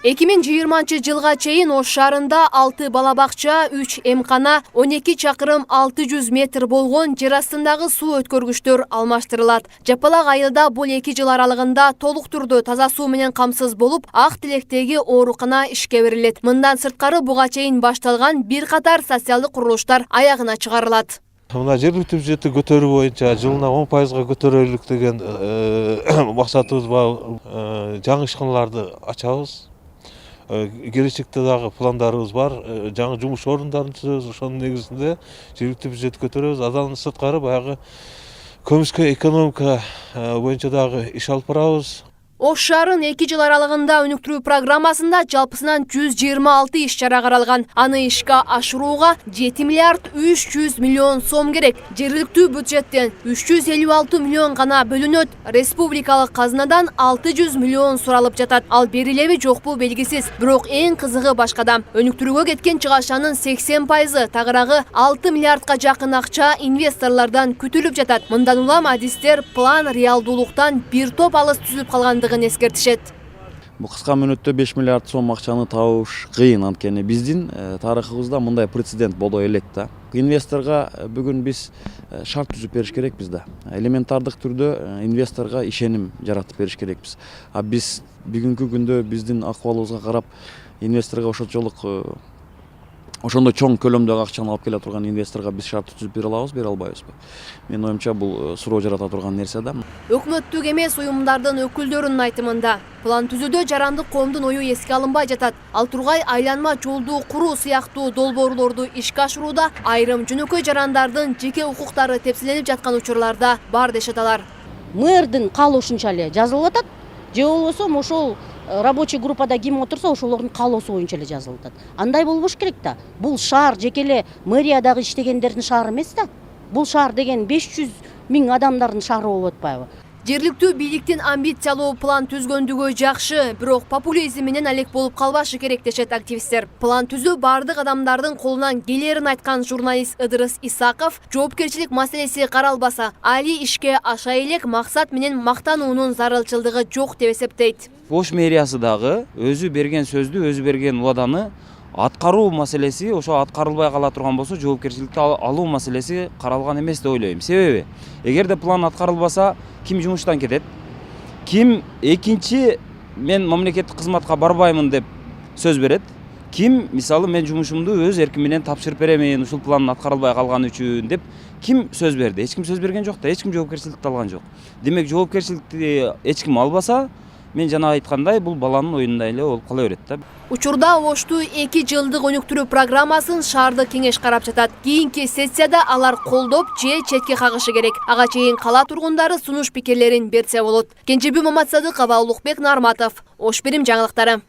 2020 жылга чейин Ош шаарында 6 балабакча, 3 эмкана, 12 чакырым 600 метр болгон жер астындагы суу өткөргүчтөр алмаштырылат. Жапалак айылда бул 2 жыл аралыгында толук түрдө таза суу менен камсыз болуп, Ак Тилектеги оорукана ишке берилет. Мындан сырткары буга чейин башталган бир катар социалдык курулуштар аягына чыгарылат. Мына жергиликтүү бюджетти көтөрүү боюнча жылына 10% көтөрөлүк деген максатыбыз бар. Жаңы ишканаларды ачабыз. Келечекте дагы пландарыбыз бар. Жаңы жумуш орундарын түзөбүз. Ошонун негизинде жергиликтүү бюджетти көтөрөбүз. Андан сырткары баягы көмүскө экономика боюнча дагы иш алып барабыз. Ош шаарын 2 жыл аралыгында өнүктүрүү программасында жалпысынан 126 иш-чара каралган. Аны ишке ашырууга 7 миллиард 300 миллион сом керек. Жергиликтүү бюджеттен 356 миллион гана бөлүнөт. Республикалык казынадан 600 миллион суралып жатат. Ал берилеби жокпу белгисиз. Бирок эң кызыгы башкада. Өнүктүрүүгө кеткен чыгашанын 80% тагыраагы 6 миллиардка жакын акча инвесторлордон күтүлүп жатат. Мындан улам адистер план реалдуулуктан бир топ алыс түзүлүп калгандыгын эскертишет. Бул кыска мүнөттө 5 миллиард сом акчаны табыш кыйын, анткени биздин тарыхыбызда мындай прецедент боло элек да. Инвесторго бүгүн биз шарт түзүп бериш керекпиз да. Элементардык түрдө инвесторго ишеним жаратып бериш керекпиз. А биз бүгүнкү күндө биздин акыбалыбызга карап инвесторго ошондой чоң көлөмдөгү акчаны алып келе турган инвесторго биз шарт түзүп бере алабыз, бере албайбызбы? Менин оюмча бул суроо жарата турган нерсе да. Өкмөттүк эмес уюмдардын өкүлдөрүнүн айтымында план түзүүдө жарандык коомдун ою эске алынбай жатат. Ал тургай айланма жолду куруу сыяктуу долбоорлорду ишке ашырууда айрым жөнөкөй жарандардын жеке укуктары тепселенип жаткан учурларда бар дешет алар. Мэрдин каалоосунча эле жазылып атат, же болбосо ошол рабочий группада ким отурса ошолордун каалоосу боюнча эле жазылып атат. Андай болбош керек да. Бул шаар жеке эле мэриядагы иштегендердин шаары эмес да. Бул шаар деген 500 миң адамдардын шаары болуп атпайбы? Жергиликтүү бийликтин амбициялуу план түзгөндүгү жакшы, бирок популизм менен алек болуп калбашы керек дешет активисттер. План түзүү бардык адамдардын колунан келерин айткан журналист Ыдырыс Исаков, жоопкерчилик маселеси каралбаса, али ишке аша элек максат менен мактануунун зарылчылдыгы жок деп эсептейт. Ош мэриясы дагы өзү берген сөздү, өзү берген убаданы аткаруу маселеси, ошо аткарылбай кала турган болсо, жоопкерчиликти алуу маселеси каралган эмес деп ойлойм. Себеби, эгерде план аткарылбаса, ким жумуштан кетет? Ким экинчи мен мамлекеттик кызматка барбаймын деп сөз берет? Ким, мисалы, мен жумушумду өз эрким менен тапшырып беремин, ушул план аткарылбай калган үчүн деп ким сөз берди? Эч ким сөз берген жок да, эч ким жоопкерчиликти алган жок. Демек, жоопкерчиликти эч ким албаса, мен жана айткандай, бул баланын оюнундай эле болуп кала берет да. Учурда Ошту 2 жылдык өнүктүрүү программасын шаардык кеңеш карап жатат. Кийинки сессияда алар колдоп же четке кагышы керек. Ага чейин кала тургундары сунуш пикирлерин берсе болот. Кенжебүй Маматсадыкова, Улукбек Нарматов, Ош Бирим жаңылыктары.